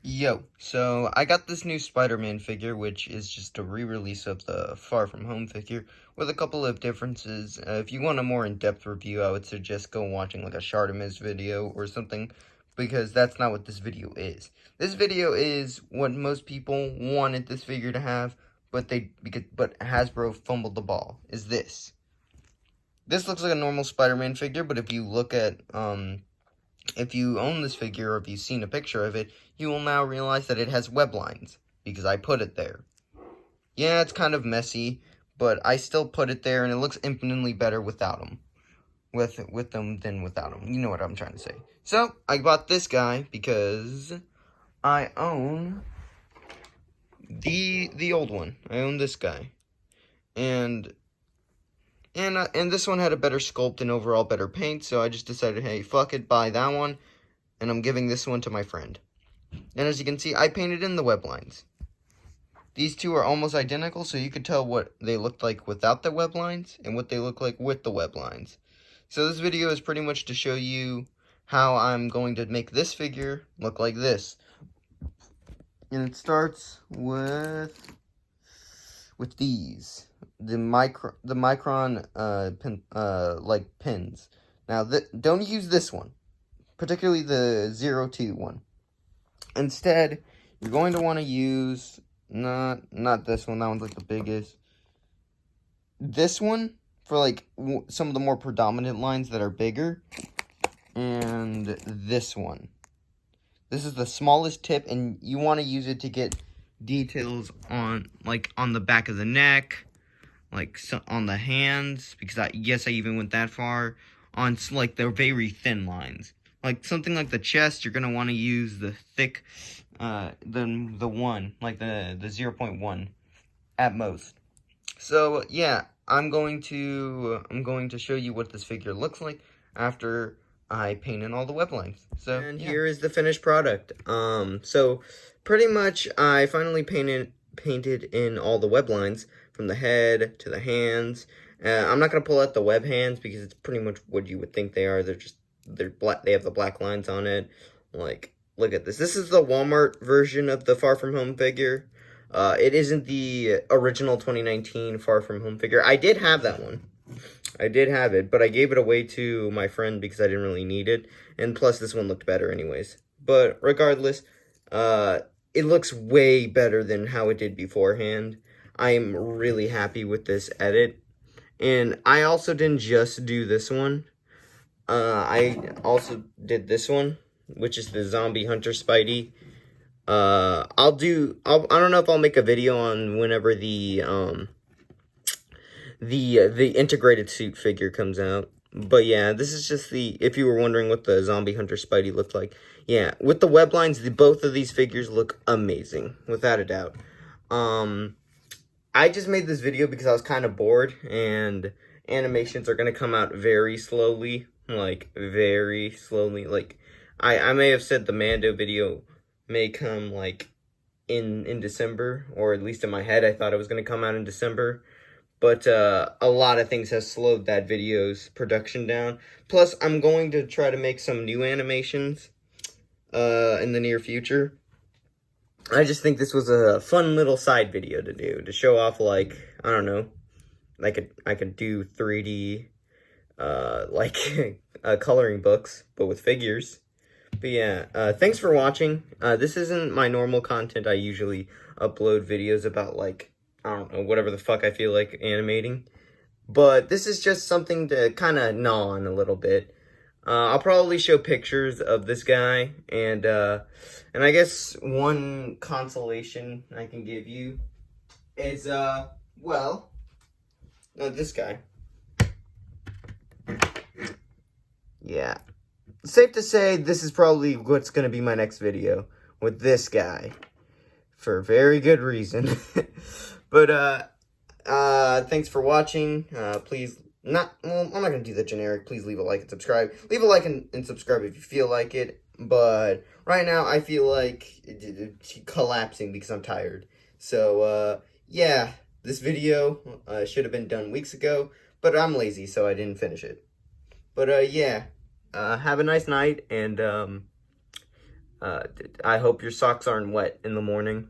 Yo, so I got this new Spider-Man figure, which is just a re-release of the Far From Home figure, with a couple of differences. If you want a more in-depth review, I would suggest go watching like a Shartimus video or something, because that's not what this video is. This video is what most people wanted this figure to have, but Hasbro fumbled the ball, is this. This looks like a normal Spider-Man figure, but if you look at, if you own this figure, or if you've seen a picture of it, you will now realize that it has web lines, because I put it there. Yeah, it's kind of messy, but I still put it there, and it looks infinitely better without them. With them than without them. You know what I'm trying to say. So, I bought this guy because I own the old one. I own this guy. And this one had a better sculpt and overall better paint, so I just decided, hey, fuck it, buy that one, and I'm giving this one to my friend. And as you can see, I painted in the web lines. These two are almost identical, so you could tell what they looked like without the web lines and what they look like with the web lines. So this video is pretty much to show you how I'm going to make this figure look like this. And it starts with these. The micron like pins. Now don't use this one, particularly the 02 one. Instead, you're going to want to use not this one. That one's like the biggest. This one for like some of the more predominant lines that are bigger, and this one. This is the smallest tip, and you want to use it to get details on the back of the neck, on the hands, because I even went that far on like the very thin lines. Like something like the chest, you're gonna want to use the thick, the one, like the 0.1 at most. So yeah, I'm going to show you what this figure looks like after I paint in all the web lines. So and here is the finished product. So pretty much I finally painted in all the web lines from the head to the hands. I'm not gonna pull out the web hands because it's pretty much what you would think they are. They're black. They have the black lines on it. Like, look at this. This is the Walmart version of the Far From Home figure. It isn't the original 2019 Far From Home figure. I did have that one. I did have it, but I gave it away to my friend because I didn't really need it. And plus, this one looked better anyways. But regardless, it looks way better than how it did beforehand. I am really happy with this edit. And I also didn't just do this one. I also did this one, which is the Zombie Hunter Spidey. I don't know if I'll make a video on whenever the integrated suit figure comes out. But yeah, this is just if you were wondering what the Zombie Hunter Spidey looked like. Yeah, with the web lines, both of these figures look amazing, without a doubt. I just made this video because I was kind of bored, and animations are going to come out very slowly. Like, very slowly. Like, I may have said the Mando video may come, like, in December, or at least in my head, I thought it was going to come out in December. But a lot of things have slowed that video's production down. Plus, I'm going to try to make some new animations in the near future. I just think this was a fun little side video to do, to show off, like, I don't know, I could do 3D, coloring books, but with figures. But yeah, thanks for watching. This isn't my normal content. I usually upload videos about, like, I don't know, whatever the fuck I feel like animating. But this is just something to kind of gnaw on a little bit. I'll probably show pictures of this guy, and I guess one consolation I can give you is, this guy. Yeah. Safe to say, this is probably what's going to be my next video, with this guy. For very good reason. But, thanks for watching. Please, I'm not going to do the generic. Please leave a like and subscribe. Leave a like and subscribe if you feel like it. But right now, I feel like it's collapsing because I'm tired. So, yeah, this video should have been done weeks ago. But I'm lazy, so I didn't finish it. But, yeah, have a nice night, and I hope your socks aren't wet in the morning.